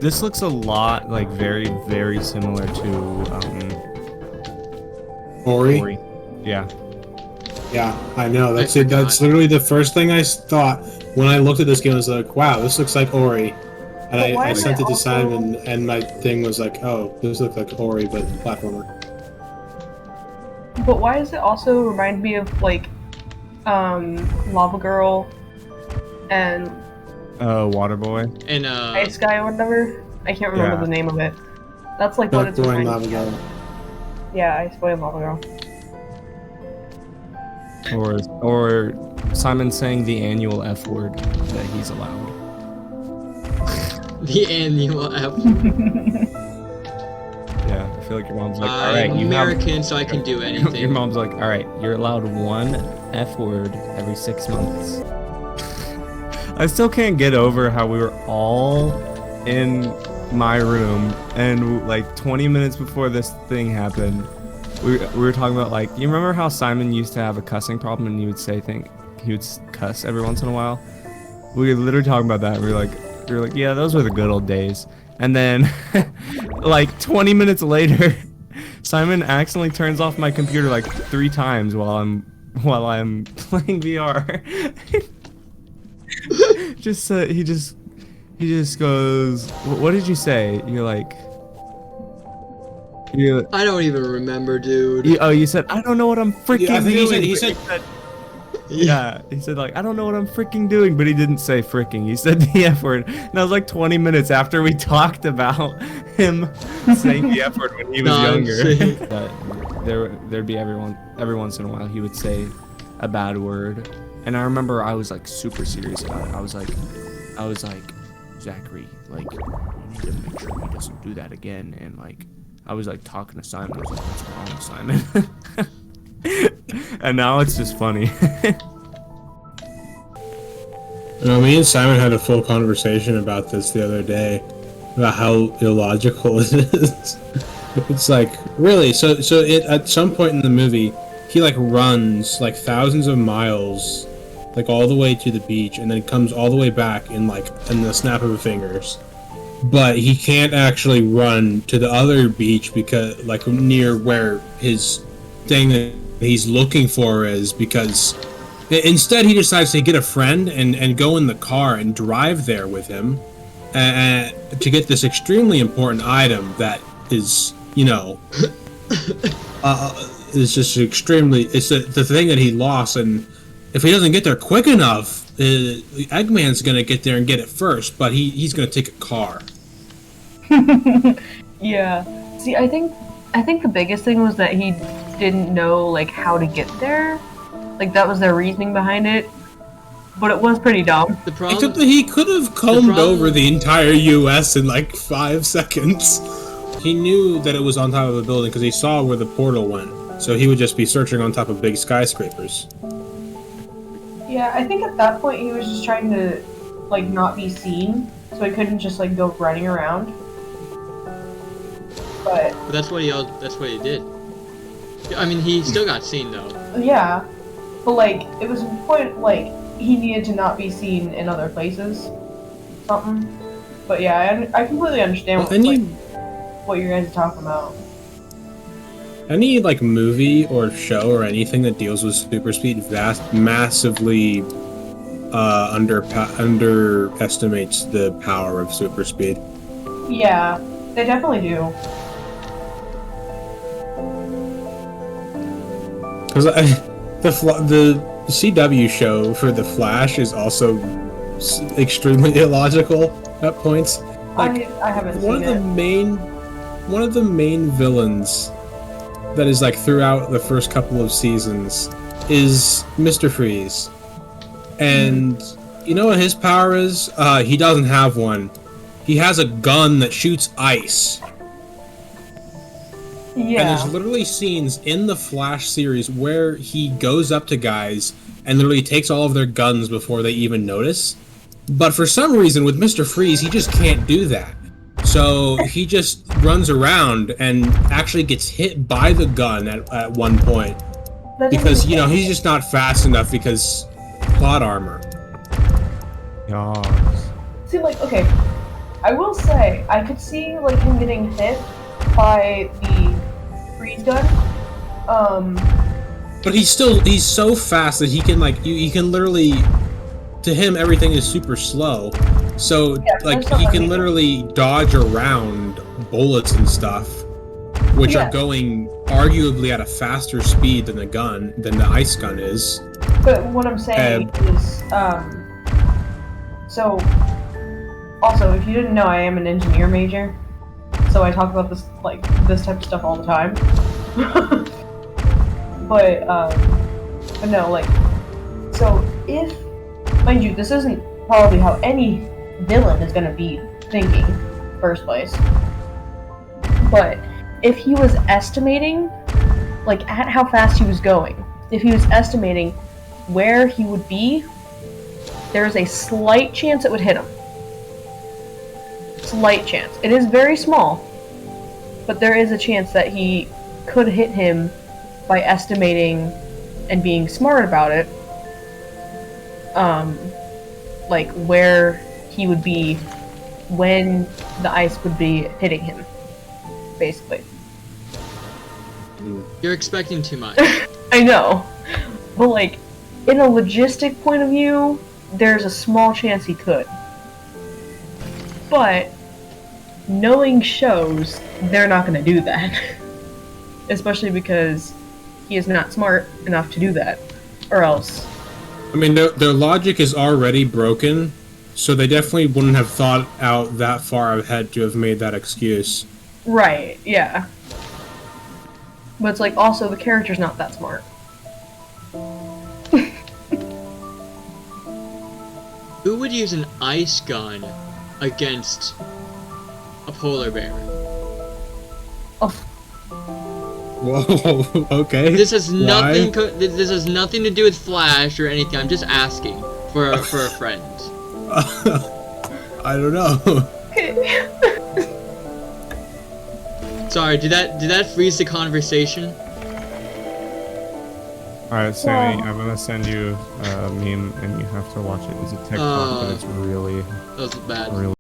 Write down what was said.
This looks a lot like very, very similar to Ori? Ori. Yeah. Yeah, I know. I That's it. That's forgot. literally the first thing I thought when I looked at this game. I was like, wow, this looks like Ori. And But why I is sent it it to also? Simon, and my thing was like, oh, this looks like Ori, but platformer. But why does it also remind me of like, Lava Girl and Waterboy. And Ice Guy or whatever? I can't remember Yeah. the name of it. That's like what Dark it's Boy and reminding Lava me of. Girl. Yeah, Ice Boy and Lava Girl. Or Simon saying the annual F word that he's allowed. the annual F. Yeah, I feel like your mom's like, all I'm right, you have. American, so I can do anything. Your mom's like, all right, you're allowed one F word every 6 months. I still can't get over how we were all in my room and like 20 minutes before this thing happened, we were talking about like, you remember how Simon used to have a cussing problem and he would cuss every once in a while? We were literally talking about that. We were like, yeah, those were the good old days. And then like 20 minutes later, Simon accidentally turns off my computer like 3 times while I'm playing VR. He just goes, what did you say? You're like, I don't even remember, dude. you said, I don't know what I'm freaking Yeah, I think doing. he said Yeah, he said like, I don't know what I'm freaking doing, but he didn't say freaking. He said the F word. And that was like 20 minutes after we talked about him saying the F word when he was younger. But there'd be every once in a while he would say a bad word. And I remember I was like super serious about it. I was like, Zachary, like, you need to make sure he doesn't do that again. And like, I was like talking to Simon. I was like, what's wrong, Simon? And now it's just funny. Me and Simon had a full conversation about this the other day, about how illogical it is. It's like, really, so at some point in the movie, he like runs like thousands of miles, like all the way to the beach, and then comes all the way back in the snap of his fingers. But he can't actually run to the other beach because like near where his thing that he's looking for is, because instead he decides to get a friend and go in the car and drive there with him to get this extremely important item that is, is just the thing that he lost, and if he doesn't get there quick enough, Eggman's gonna get there and get it first, but he's gonna take a car. Yeah. See, I think the biggest thing was that he didn't know like how to get there. Like that was their reasoning behind it. But it was pretty dumb. The problem. Except that he could have combed over the entire U.S. in like 5 seconds. He knew that it was on top of a building because he saw where the portal went. So he would just be searching on top of big skyscrapers. Yeah, I think at that point he was just trying to like not be seen, so he couldn't just like go running around. But that's what he did. I mean, he still got seen though. yeah, but like it was a point like he needed to not be seen in other places, something. But yeah, I completely understand what you guys are talking about. Any like movie or show or anything that deals with super speed massively underestimates the power of super speed. Yeah, they definitely do. Because the CW show for the Flash is also extremely illogical at points. Like, I haven't seen it. One of the main villains that is like throughout the first couple of seasons is Mr. Freeze. And you know what his power is? He doesn't have one. He has a gun that shoots ice. Yeah. And there's literally scenes in the Flash series where he goes up to guys and literally takes all of their guns before they even notice. But for some reason with Mr. Freeze, he just can't do that. So he just runs around and actually gets hit by the gun at one point. Because, he's just not fast enough because plot armor. Yes. See, like, okay, I will say, I could see like him getting hit by the freeze gun. But he's so fast that he can like he can literally, to him everything is super slow. So Yeah, like that's not he what I can mean. literally dodge around bullets and stuff, which Yeah. are going arguably at a faster speed than the ice gun is. But what I'm saying is, so also, if you didn't know, I am an engineer major, so I talk about this type of stuff all the time. but no, like, so if, mind you, this isn't probably how any villain is gonna be thinking, first place. But if he was estimating, like, at how fast he was going, if he was estimating where he would be, there is a slight chance it would hit him. Slight chance. It is very small, but there is a chance that he could hit him by estimating and being smart about it. Like where he would be when the ice would be hitting him, basically. You're expecting too much. I know, but like, in a logistic point of view, there's a small chance he could. But knowing shows they're not going to do that. Especially because he is not smart enough to do that. Or else. I mean, their logic is already broken, so they definitely wouldn't have thought out that far ahead to have made that excuse. Right, yeah. But it's like, also, the character's not that smart. Who would use an ice gun against a polar bear? Oh, Whoa, okay. This has nothing. Why? This has nothing to do with Flash or anything. I'm just asking for a friend. I don't know. Sorry, did that freeze the conversation? Alright, Sammy, I'm gonna send you a meme and you have to watch it. It's a TikTok, but it's really, That was bad. really